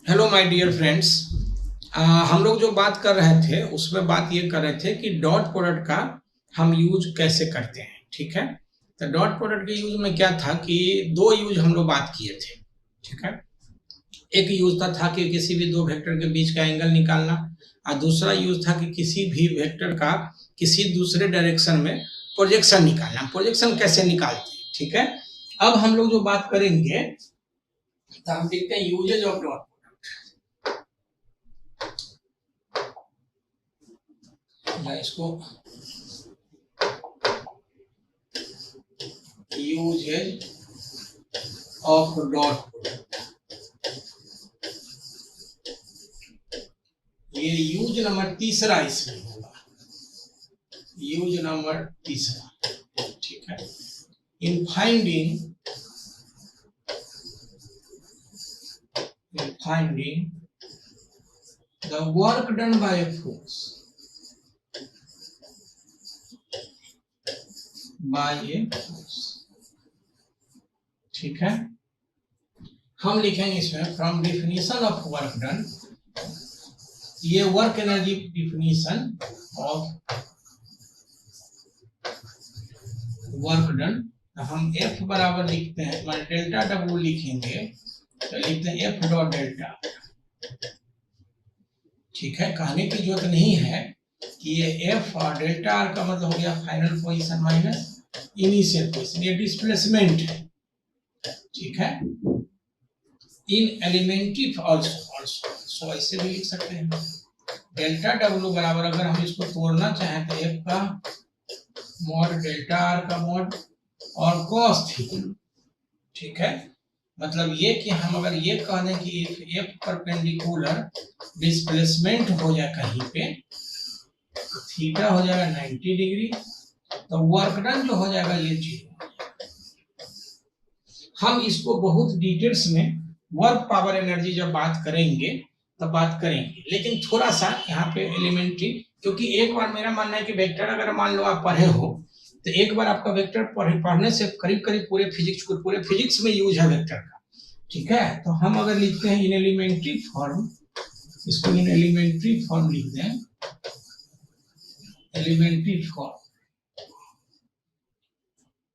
Hello my dear friends. हम लोग जो बात कर रहे थे उसमें बात ये कर रहे थे कि डॉट प्रोडक्ट का हम यूज कैसे करते हैं। ठीक है, तो डॉट प्रोडक्ट के यूज में क्या था कि दो यूज हम लोग बात किए थे। ठीक है, एक यूज था कि किसी भी दो वेक्टर के बीच का एंगल निकालना, और दूसरा यूज था कि किसी भी वेक्टर का किसी दूसरे डायरेक्शन में प्रोजेक्शन निकालना। प्रोजेक्शन कैसे निकालते हैं, ठीक है। अब हम लोग जो बात करेंगे तो हम देखते हैं यूजेज ऑफ डॉट। या इसको यूजेज ऑफ डॉट, ये यूज नंबर तीसरा इसमें होगा, यूज नंबर तीसरा। ठीक है, in finding the work done by a force ठीक है, हम लिखेंगे इसमें from definition of work done, ये work energy definition of work done. तो हम F बराबर लिखते हैं, मान डेल्टा डब्ल्यू लिखेंगे तो लिखते हैं F डॉट डेल्टा। ठीक है, कहने की जरूरत नहीं है कि ये F और डेल्टा आर का मतलब हो गया final position minus initial position, ये डिस्प्लेसमेंट है। ठीक है, इन एलिमेंट्री ऑल्सो ऐसे भी लिख सकते हैं। डेल्टा डब्ल्यू बराबर, अगर हम इसको तोड़ना चाहें तो F का मॉड डेल्टा आर का मॉड और कॉस थीटा। ठीक है, मतलब ये कि हम अगर ये कह दें कि F परपेंडिकुलर डिस्प्लेसमेंट हो जाए कहीं पे तो थीटा हो जाएगा 90 डिग्री, तो वर्क डन जो हो जाएगा ये 0। हम इसको बहुत डिटेल्स में वर्क पावर एनर्जी जब बात करेंगे तब बात करेंगे, लेकिन थोड़ा सा यहाँ पे एलिमेंट्री, क्योंकि एक बार मेरा मानना है कि वेक्टर अगर मान लो आप पढ़े हो तो एक बार आपका वेक्टर पढ़ने से करीब करीब पूरे फिजिक्स में यूज है वेक्टर का। ठीक है, तो हम अगर लिखते हैं इन एलिमेंट्री फॉर्म, इसको इन एलिमेंट्री फॉर्म लिखते हैं, एलिमेंट्री फॉर्म,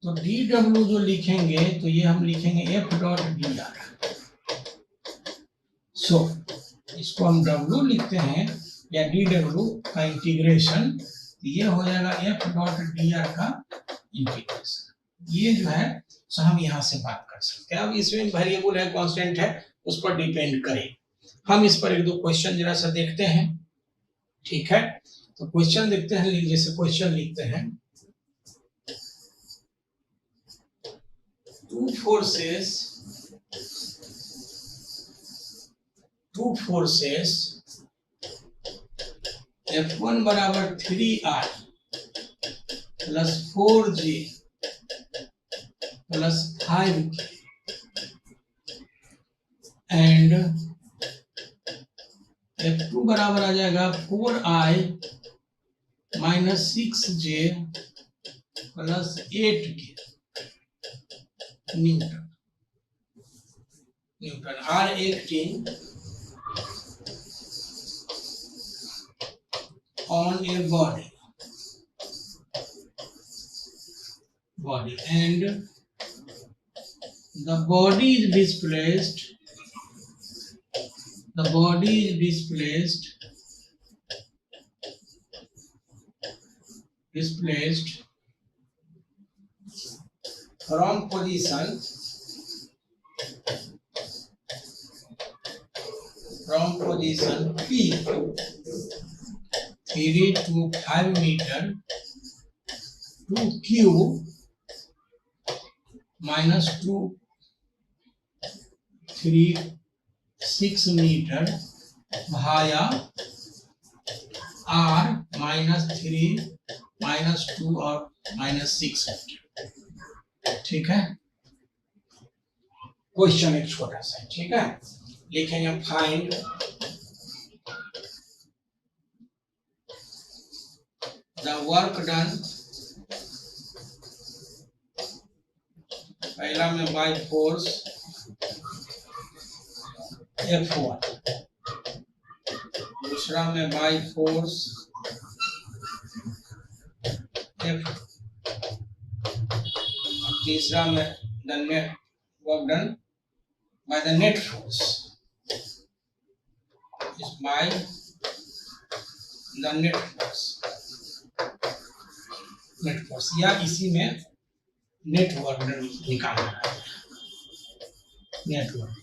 तो डी डब्ल्यू जो लिखेंगे तो ये हम लिखेंगे F डॉट डी आर। सो इसको हम डब्ल्यू लिखते हैं या डी डब्ल्यू का इंटीग्रेशन, ये हो जाएगा F डॉट डी आर का इंटीग्रेशन। ये जो है सो हम यहाँ से बात कर सकते हैं। अब इसमें वेरिएबल है, कांस्टेंट है, उस पर डिपेंड करे। हम इस पर एक दो क्वेश्चन जरा सा देखते हैं। ठीक है, तो क्वेश्चन देखते हैं, जैसे क्वेश्चन लिखते हैं, two forces F1 बराबर 3I plus 4J plus 5K and F2 बराबर आ जाएगा 4I minus 6J plus 8K newton R acting on a body and the body is displaced from position P 3 to 5 meter to Q minus 2 3 6 meter via R minus 3 minus 2 और minus 6 meter। ठीक है, question एक छोटा सा। ठीक है, लिखेंगे find the work done, पहला में बाय फोर्स F1, दूसरा में बाई फोर्स F, तीसरा में the net work done by the net force is by the net force या इसी में नेटवर्क निकालना है। नेटवर्क,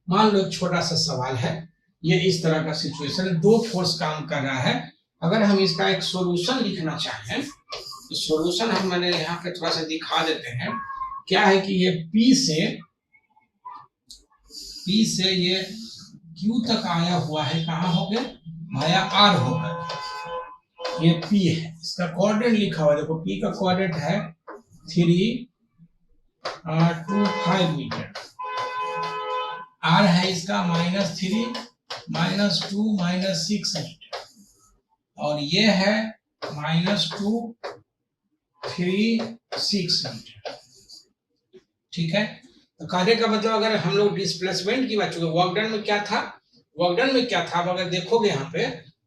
मान लो एक छोटा सा सवाल है, ये इस तरह का सिचुएशन है, दो फोर्स काम कर रहा है। अगर हम इसका एक सॉल्यूशन लिखना चाहें तो सॉल्यूशन हम मैंने यहाँ पे थोड़ा सा दिखा देते हैं। क्या है कि ये P से ये Q तक आया हुआ है, कहाँ हो गया भाया R होगा। ये P है, इसका कोऑर्डिनेट लिखा हुआ है, देखो P का कोऑर्डिनेट है 3.25 मीटर, R है इसका -3 -2 -6 मीटर, और ये है -2 3 6 मीटर। ठीक है, तो कार्य का मतलब अगर हम लोग डिस्प्लेसमेंट की बात करें, वर्क डन में क्या था, वर्क डन में क्या था, अब अगर देखोगे यहाँ पे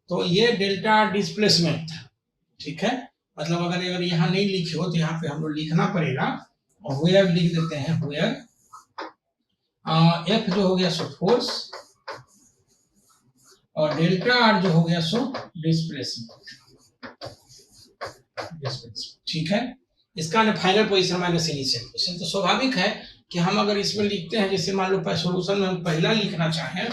तो ये डेल्टा डिस्प्लेसमेंट था। ठीक है, मतलब अगर यहाँ नहीं लिखे हो तो यहाँ पे हम लोग लिखना पड़ेगा, और वेयर लिख देते हैं, वेयर F जो हो गया सो फोर्स और डेल्टा R जो हो गया सो डिस्प्लेसमेंट। ठीक है, इसका ना final position minus initial position. तो स्वाभाविक है कि हम अगर इसमें लिखते हैं, जैसे मान लो सॉल्यूशन में हम पहला लिखना चाहें,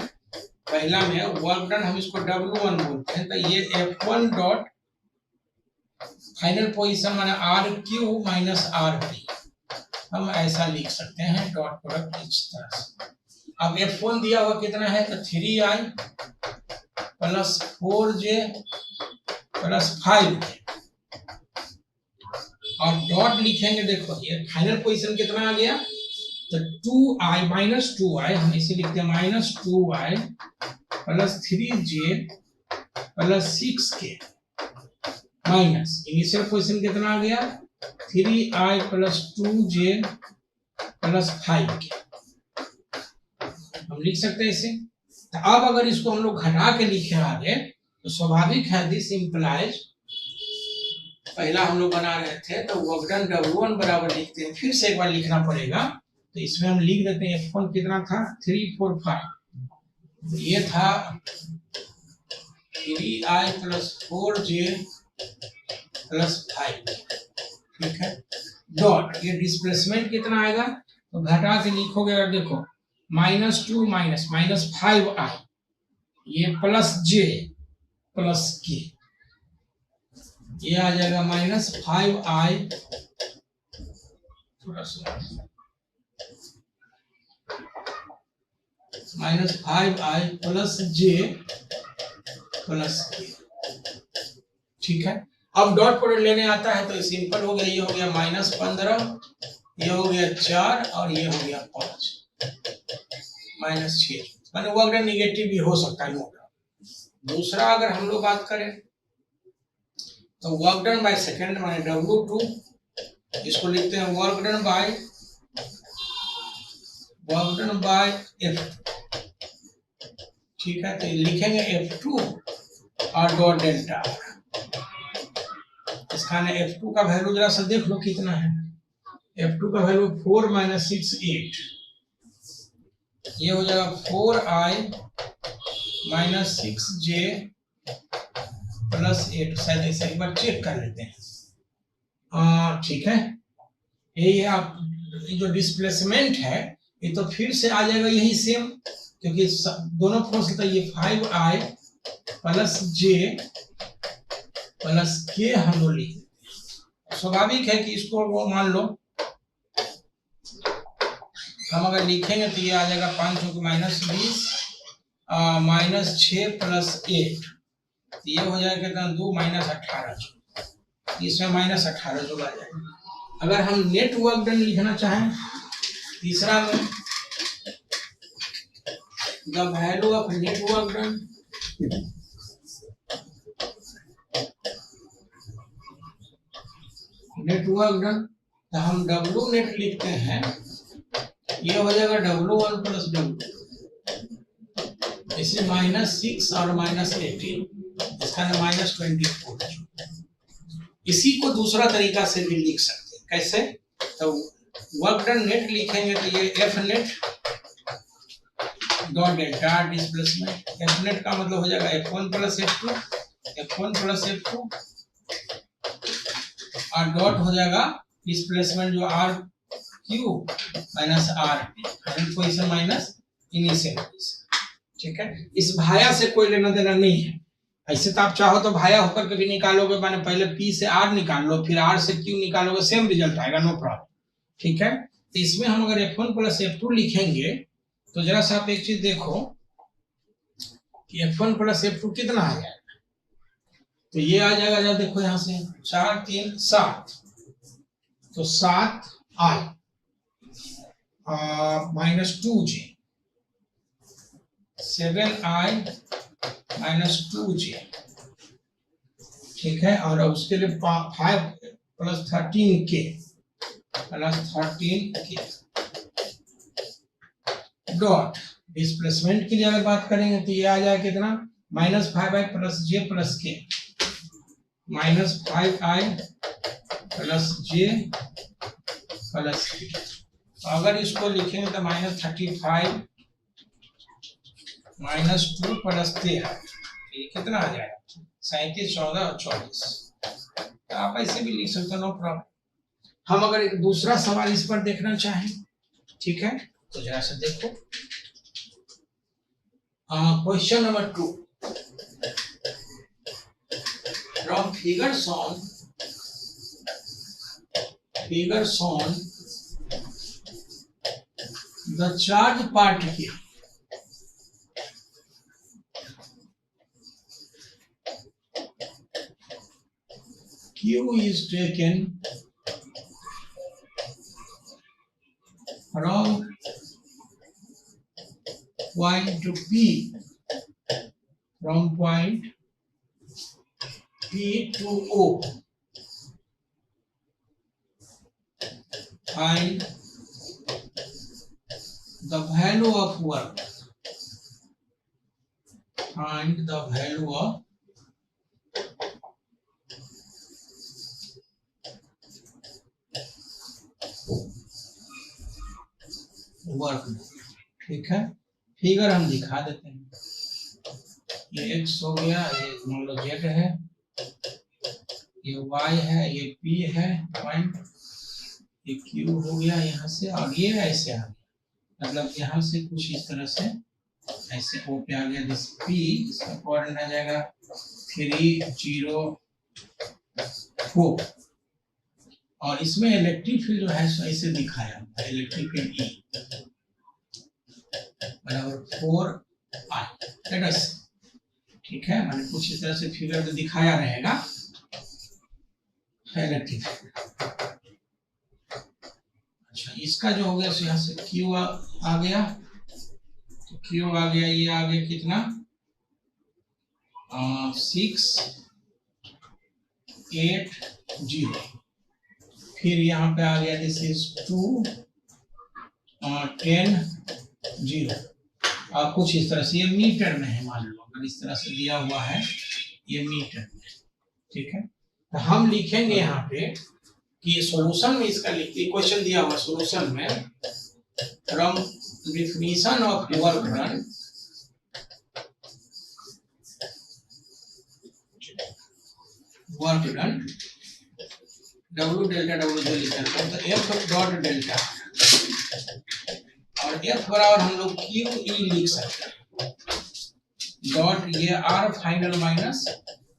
पहला में वर्क डन हम इसको W1 बोलते हैं, तो ये F1 डॉट फाइनल पोजीशन माने RQ माइनस RP, हम ऐसा लिख सकते हैं, डॉट प्रोडक्ट इस तरह से। अब F1 दिया हुआ कितना है, तो 3i plus 4j plus 5j, और डॉट लिखेंगे, देखो ये फाइनल पोजीशन कितना आ गया, तो 2i माइनस 2i, हम इसे लिखते हैं minus 2i plus 3j plus 6k minus initial position कितना आ गया, 3i plus 2j plus 5k, हम लिख सकते हैं इसे। तो अब अगर इसको हम लोग घटा के लिखे आगे तो स्वाभाविक है, दिस इंप्लाइज, पहला हम लोग बना रहे थे तो वर्क डन W1 बराबर लिखते हैं, फिर से एक बार लिखना पड़ेगा, तो इसमें हम लिख देते हैं F1 कितना था 345, ये था 3i प्लस 4j प्लस 5। ठीक है, डॉट ये डिस्प्लेसमेंट कितना आएगा, तो घटा के लिखोगे, अगर देखो -2 माइनस -5i, ये प्लस j प्लस k, ये आ जाएगा -5i -5i plus j plus k। ठीक है, अब डॉट प्रोडक्ट लेने आता है तो सिंपल हो गया, ये हो गया -15, ये हो गया 4 और ये हो गया 5, -6, माने वर्क डन निगेटिव भी हो सकता है, नो डाउट। दूसरा अगर हम लोग बात करें तो वर्क डन बाय सेकेंड माने W2, इसको लिखते हैं वर्क डन बाय F। ठीक है, तो लिखेंगे F2 और डॉट डेल्टा। इसका ना F2 का वैल्यू जरा सा देख लो कितना है, F2 का वैल्यू 4 - 6 8, ये हो जाएगा 4i माइनस 6j प्लस 8, शायद ऐसे एक बार चेक कर लेते हैं। ठीक है, यही आप जो डिस्प्लेसमेंट है ये तो फिर से आ जाएगा यही सेम, क्योंकि दोनों फोर्स, तो ये 5i plus j plus k हम लोग लिख देते हैं। स्वाभाविक है कि इसको वो मान लो हम अगर लिखेंगे तो ये आ जाएगा 5 × -20 -6 प्लस 8, तो ये हो जाएगा कितना 2 -18, इसमें -18 जो आ जाएगा। अगर हम नेट वर्क डन लिखना चाहें, तीसरा में the value of net work done, network done, तो हम W नेट लिखते हैं, ये हो जाएगा W1 प्लस W2, इसे -6 और -18, इसका ना -24। इसी को दूसरा तरीका से भी लिख सकते हैं। कैसे? तो वर्क डन नेट लिखेंगे तो ये F net dot delta displacement, F net का मतलब हो जाएगा F1 plus F2, F1 plus F2 और डॉट हो जाएगा डिस्प्लेसमेंट जो R Q minus R final position minus initial position. ठीक है, इस भाया से कोई लेना देना नहीं है। ऐसे तो आप चाहो तो भाया होकर के भी निकालोगे, माने पहले पी से आर निकाल लो, फिर आर से क्यू निकालोगे, सेम रिजल्ट आएगा, नो प्रॉब्लम। ठीक है, तो इसमें हम अगर F1 प्लस F2 लिखेंगे तो जरा सा आप एक चीज देखो कि F1 प्लस F2 कितना आ जाएगा। तो ये आ जाएगा, जरा देखो यहां से 4 3 7, तो 7 आई -2j, 7i -2j। ठीक है, और उसके लिए 5 प्लस 13k डॉट डिस्प्लेसमेंट के लिए अगर बात करेंगे तो ये आ जाए कितना, -5i plus j plus k, -5i plus j plus k। अगर इसको लिखेंगे तो -35 -2 प्लस 13, ये कितना आ जाएगा, 37 14 और 24। तो आप ऐसे भी लिख सकते हो, नो प्रॉब्लम। हम अगर एक दूसरा सवाल इस पर देखना चाहें, ठीक है, तो जरा सा देखो question number 2 from figure shown the charge particle Q is taken from point P, from point P to O. Find the value of work. Find the value of work. ठीक है, फिगर हम दिखा देते हैं। ये x हो गया, ये मान लो z है, ये y है, ये p है पॉइंट, ये q हो गया यहाँ से, और ये ऐसे आ गया, मतलब यहाँ से कुछ इस तरह से ऐसे o पे आ गया, दिस p, इसका कोऑर्डिनेट आ जाएगा 3 0 4, और इसमें इलेक्ट्रिक फील्ड जो है सो ऐसे दिखाया, इलेक्ट्रिक फील्ड E बराबर 4I। ठीक है, मैंने कुछ इस तरह से फिगर में दिखाया रहेगा इलेक्ट्रिक। अच्छा, इसका जो हो गया सो यहाँ से Q आ गया, तो Q आ गया, ये आ गया कितना 6 8 0, फिर यहाँ पे आ गया दिस इज 2 10 0, और कुछ इस तरह से, ये मीटर में है, मान लो अगर इस तरह से दिया हुआ है ये मीटर में। ठीक है, तो हम लिखेंगे यहाँ पे कि सॉल्यूशन में इसका लिखिए, क्वेश्चन दिया हुआ सॉल्यूशन में from definition of work done W delta W जो लिखा है तो F डॉट डेल्टा, और F बराबर हम लोग QE लिख सकते हैं, डॉट ये R final minus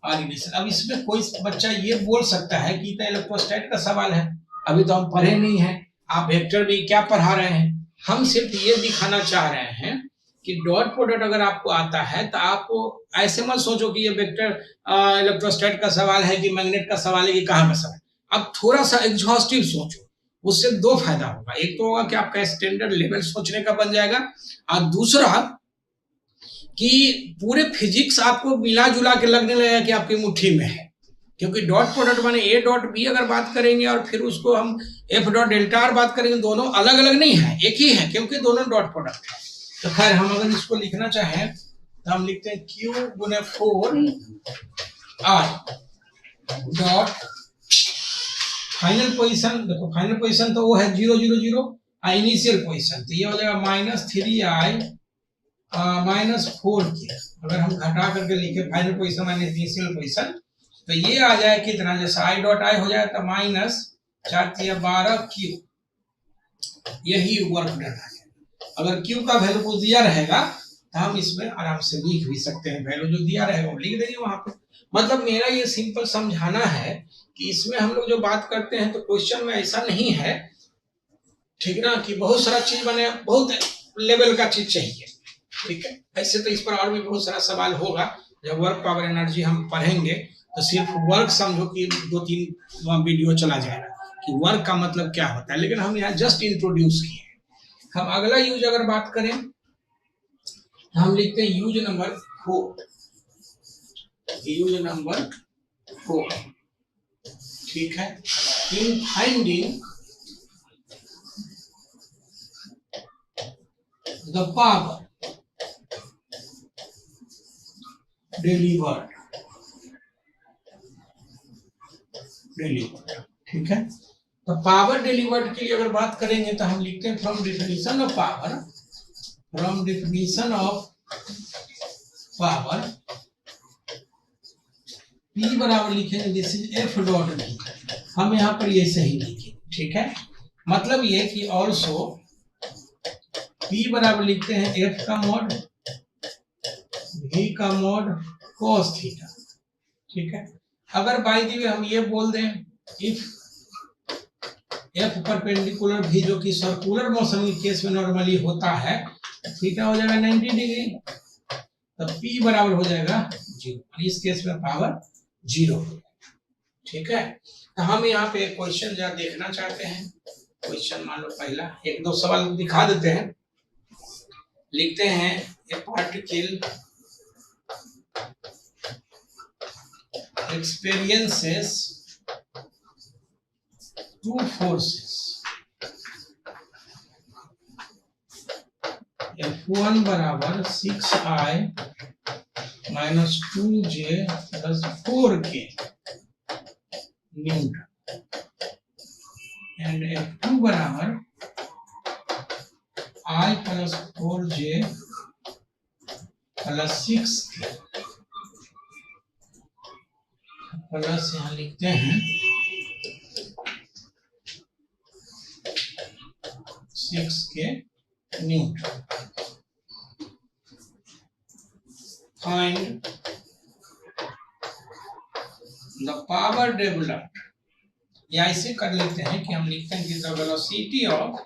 R initial. अब इसमें कोई बच्चा ये बोल सकता है कि तो इलेक्ट्रोस्टैट का सवाल है, अभी तो हम पढ़े नहीं हैं, आप वेक्टर भी क्या पढ़ा रहे हैं। हम सिर्फ ये दिखाना चाह रहे हैं कि डॉट प्रोडक्ट अगर आपको आता है तो आप ऐसे मत सोचो कि ये वेक्टर इलेक्ट्रोस्टैट का सवाल है कि मैग्नेट का सवाल है कि कहाँ का सवाल। अब थोड़ा सा एग्जॉस्टिव सोचो, उससे दो फायदा होगा, एक तो होगा कि आपका स्टैंडर्ड लेवल सोचने का बन जाएगा, और दूसरा कि पूरे फिजिक्स आपको मिला जुला के लगने लगेगा कि आपकी मुट्ठी में है, क्योंकि डॉट प्रोडक्ट माने ए डॉट बी अगर बात करेंगे और फिर उसको हम एफ डॉट डेल्टा आर बात करेंगे, दोनों अलग अलग नहीं है, एक ही है, क्योंकि दोनों डॉट प्रोडक्ट है। तो खैर हम अगर इसको लिखना चाहें तो हम लिखते हैं Q गुने 4 I डॉट फाइनल पोजीशन। देखो फाइनल पोजीशन तो वो है 0 0 0 इनिशियल पोजीशन, तो ये हो जाएगा -3I -4K। अगर हम घटा करके लिखे final position minus initial position, तो ये आ जाए कितना, जैसे I डॉट I हो जाए तो -4×12Q, यही वर्क डन है। अगर Q का वैल्यू कुछ दिया रहेगा तो हम इसमें आराम से लिख भी सकते हैं, वैल्यू जो दिया रहेगा वो लिख देंगे वहां पे। मतलब मेरा ये सिंपल समझाना है कि इसमें हम लोग जो बात करते हैं तो क्वेश्चन में ऐसा नहीं है, ठीक ना, कि बहुत सारा चीज बने, बहुत लेवल का चीज चाहिए, ठीक है। ऐसे तो इस पर और भी बहुत सारा सवाल होगा। जब वर्क पावर एनर्जी हम पढ़ेंगे तो सिर्फ वर्क समझो कि 2-3 वीडियो चला जाएगा कि वर्क का मतलब क्या होता है, लेकिन हम यहाँ जस्ट इंट्रोड्यूस किए। हम अगला यूज अगर बात करें, हम लिखते हैं यूज नंबर 4, यूज नंबर 4, ठीक है। In finding the power delivered, ठीक है। तो पावर डिलीवर्ड के लिए अगर बात करेंगे तो हम लिखते हैं from definition of power, from definition of power P बराबर लिखेंगे this is F dot V। हम यहाँ पर ये सही लिखेंगे, ठीक है। मतलब ये कि ऑल्सो P बराबर लिखते हैं F का मॉड V का मॉड cos थीटा, ठीक है। अगर बाय द वे हम ये बोल दें इफ F परपेंडिकुलर V जो कि सर्कुलर मोशन के केस में नॉर्मली होता है, थीटा हो जाएगा 90 डिग्री, तब P बराबर हो जाएगा 0, इस केस में पावर 0, ठीक है। तो हम यहाँ पे क्वेश्चन जरा देखना चाहते हैं। क्वेश्चन मान लो पहला 1-2 सवाल दिखा देते हैं। लिखते हैं ए पार्टिकल experiences 2 forces, F1 बराबर 6I minus 2J plus 4K Newton, and F2 बराबर I plus 4J plus 6K plus यहाँ लिखते हैं 6K Newton. Find the power developed, या ऐसे कर लेते हैं कि हम लिखते हैं कि the velocity of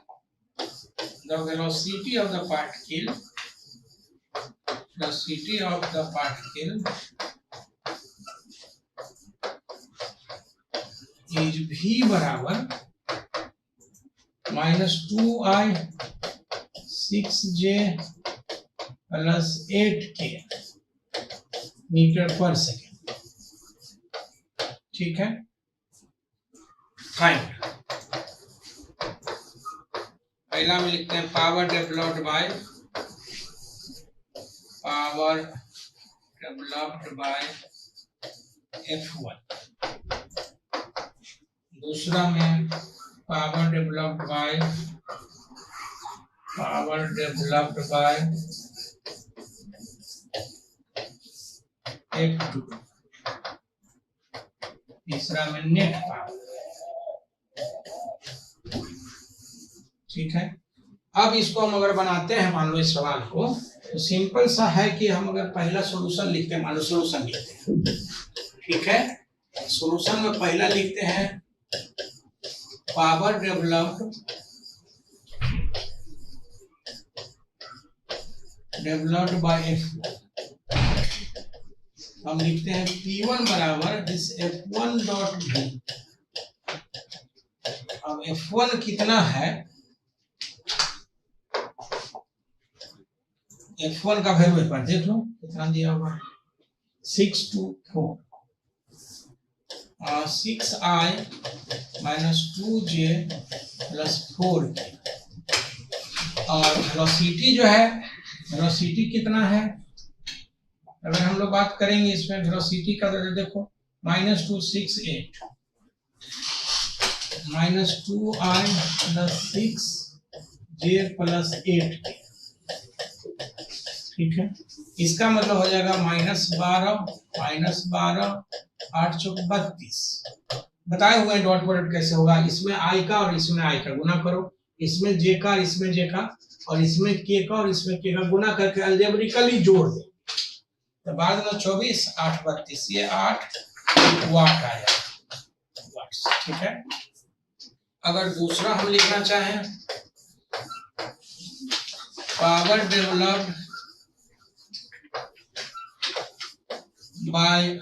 the particle, velocity of the particle is V बराबर -2I 6J plus 8K metre पर सेकेंड, ठीक है। फाइंड, पहला में लिखते हैं पावर डेवलप्ड बाय F1, दूसरा में पावर डेवलप्ड बाय F2, तीसरा में नेट पावर, ठीक है। अब इसको हम अगर बनाते हैं मान लो इस सवाल को, तो सिंपल सा है कि हम अगर पहला सॉल्यूशन लिखते हैं, मान लो सॉल्यूशन लिखते हैं, ठीक है। सॉल्यूशन में पहला लिखते हैं पावर डेवलप्ड बाय F1, हम लिखते हैं P1 बराबर दिस F1 डॉट V। अब F1 कितना है, F1 का वैल्यू एक बार देख लो कितना दिया हुआ है, 624 6I minus 2J plus 4K, और वेलोसिटी जो है, वेलोसिटी कितना है अगर हम लोग बात करेंगे इसमें वेलोसिटी का, तो देखो -268 -2i + 6j + 8k, ठीक है। इसका मतलब हो जाएगा -12 8 चौक 32। बताए हुए डॉट प्रोडक्ट कैसे होगा, इसमें i का और इसमें i का गुना करो, इसमें j का, इसमें j का, और इसमें k का और इसमें k का गुना करके अलजेब्रिकली जोड़ दे, तो बाद में 24 8 32, ये 8 वाट आया, ठीक है। अगर दूसरा हम लिखना चाहें, पावर डेवलप्ड बाय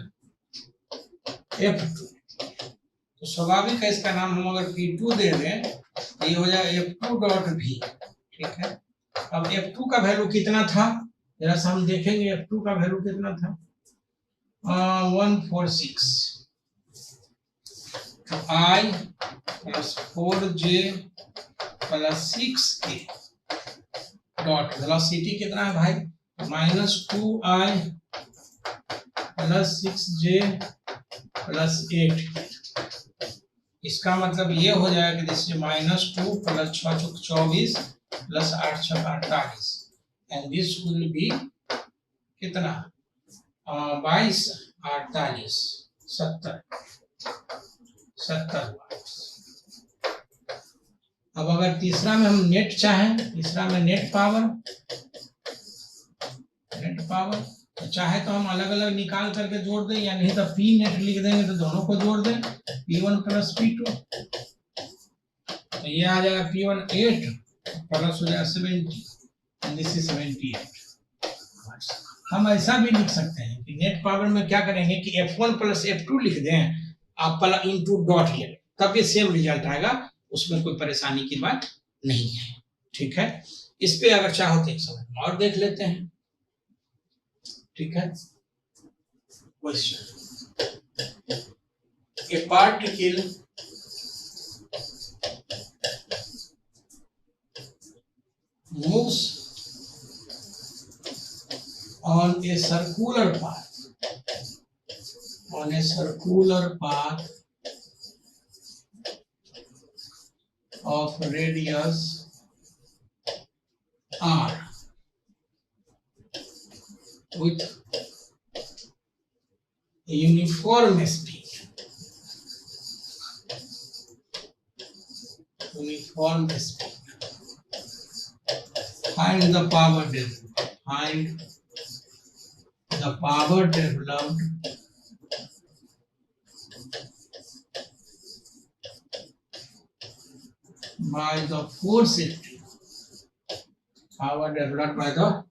F2, तो स्वाभाविक है इसका नाम हम अगर P2 दे दें तो ये हो जाएगा F2.V, ठीक है। अब F2 का वैल्यू कितना था, जरा सा हम देखेंगे F2 का वैल्यू कितना था, 146, तो I + 4j + 6k dot velocity कितना है भाई, -2i + 6j + 8k। इसका मतलब ये हो जाएगा कि this is -2 + 6 × 24 + 8 × 48, and this will be कितना, 22 48 70 वाट। अब अगर तीसरा में हम नेट चाहें, तीसरा में नेट पावर, तो चाहे तो हम अलग अलग निकाल करके जोड़ दें, या नहीं तो P नेट लिख देंगे तो दोनों को जोड़ दें, P1 + P2, तो ये आ जाएगा P1 8 प्लस हो जाएगा 70, दिस इज 78। हम ऐसा भी लिख सकते हैं कि नेट पावर में क्या करेंगे कि F1 + F2 लिख दें, आप इंटू डॉट ले, तब ये सेम रिजल्ट आएगा, उसमें कोई परेशानी की बात नहीं है, ठीक है। इस पे अगर चाहो तो एक समय और देख लेते हैं, ठीक है। Question, A particle moves on a circular path of radius r with uniform speed. Find the power developed by the force acting. Power developed by the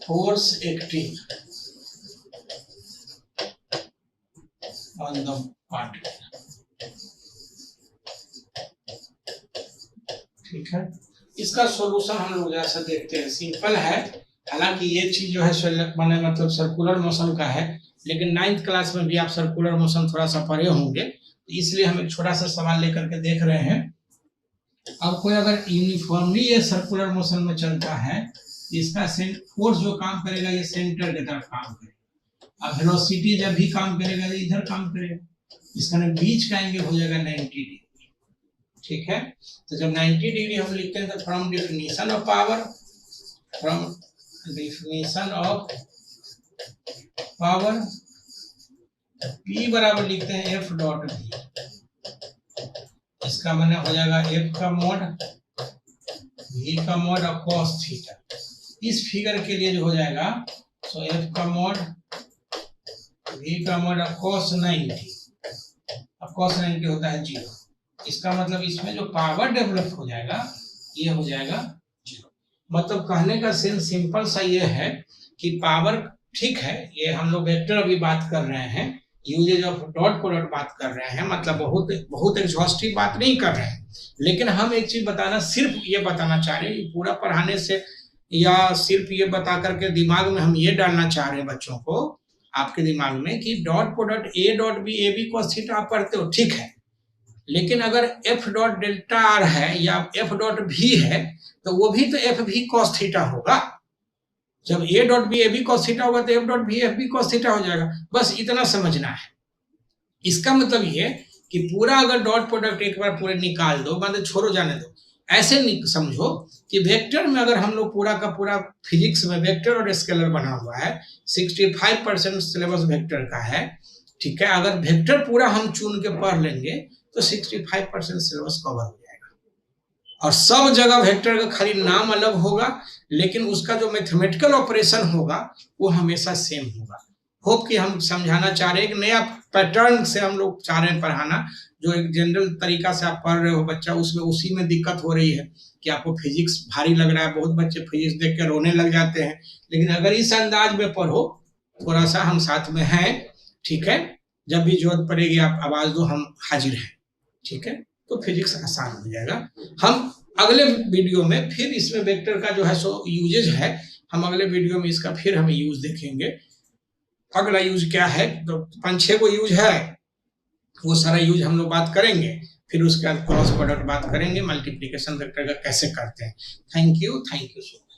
force acting on the particle. ठीक है। इसका solution हम लोग जैसा देखते हैं, simple है। हालांकि ये चीज जो है माने मतलब सर्कुलर मोशन का है, लेकिन 9th क्लास में भी आप सर्कुलर मोशन थोड़ा सा पढ़े होंगे, इसलिए हम एक छोटा सा सवाल लेकर के देख रहे हैं। अब कोई अगर यूनिफॉर्मली ये सर्कुलर मोशन में चलता है, इसका फोर्स जो काम करेगा ये सेंटर की तरफ काम करेगा, अब वेलोसिटी जब भी काम करेगा ये इधर काम करेगा, इसका बीच का एंगल हो जाएगा 90 डिग्री, ठीक है। तो जब 90 डिग्री हम लिखते हैं तो from definition of power P बराबर लिखते हैं F.V, इसका माने हो जाएगा F का मोड V का मोड और cos थीटा। इस फिगर के लिए जो हो जाएगा सो F का मोड V का मोड और cos 90, अब cos 90 होता है 0, इसका मतलब इसमें जो पावर डेवलप हो जाएगा ये हो जाएगा 0। मतलब कहने का सेंस सिंपल सा ये है कि पावर ठीक है, ये हम लोग वेक्टर अभी बात कर रहे हैं, यूजेज ऑफ डॉट प्रोडक्ट बात कर रहे हैं, मतलब बहुत एग्जॉस्टिव बात नहीं कर रहे हैं, लेकिन हम एक चीज बताना, सिर्फ ये बताना चाह रहे हैं, पूरा पढ़ाने से या सिर्फ ये बता करके दिमाग में हम ये डालना चाह रहे हैं बच्चों को, आपके दिमाग में कि dot product A dot B A B cos theta आप पढ़ते हो, ठीक है, लेकिन अगर F डॉट डेल्टा आर है या F डॉट भी है तो वो भी तो F भी cos थीटा होगा, जब a dot B A B cos theta होगा तो f dot B F B cos theta हो जाएगा। बस इतना समझना है। इसका मतलब ये कि पूरा अगर डॉट प्रोडक्ट एक बार पूरे निकाल दो, मतलब छोड़ो जाने दो, ऐसे समझो कि वेक्टर में अगर हम लोग पूरा का पूरा फिजिक्स में वेक्टर और स्केलर बना हुआ है, 65% सिलेबस वेक्टर का है, ठीक है। अगर वेक्टर पूरा हम चुन के पढ़ लेंगे तो 65% सिलेबस कवर हो जाएगा। और सब जगह वेक्टर का खाली नाम अलग होगा, लेकिन उसका जो मैथमेटिकल ऑपरेशन होगा वो हमेशा सेम होगा। होप कि हम समझाना चाह रहे हैं, एक नया पैटर्न से हम लोग चाह रहे हैं पढ़ाना। जो एक जनरल तरीका से आप पढ़ रहे हो बच्चा, उसमें उसी में दिक्कत हो रही है कि आपको फिजिक्स भारी लग रहा है, बहुत बच्चे फिजिक्स देख के रोने लग जाते हैं। लेकिन अगर इस अंदाज में पढ़ो, थोड़ा सा हम साथ में हैं, ठीक है। जब भी जरूरत पड़ेगी आप आवाज दो, हम हाजिर हैं, ठीक है। तो फिजिक्स आसान हो जाएगा। हम अगले वीडियो में फिर इसमें वेक्टर का जो है सो यूजेज है, हम अगले वीडियो में इसका फिर हम यूज देखेंगे। अगला यूज क्या है, तो 5-6 को यूज है, वो सारा यूज हम लोग बात करेंगे। फिर उसके बाद क्रॉस प्रोडक्ट बात करेंगे, मल्टीप्लिकेशन वेक्टर का कैसे करते हैं। Thank you so much.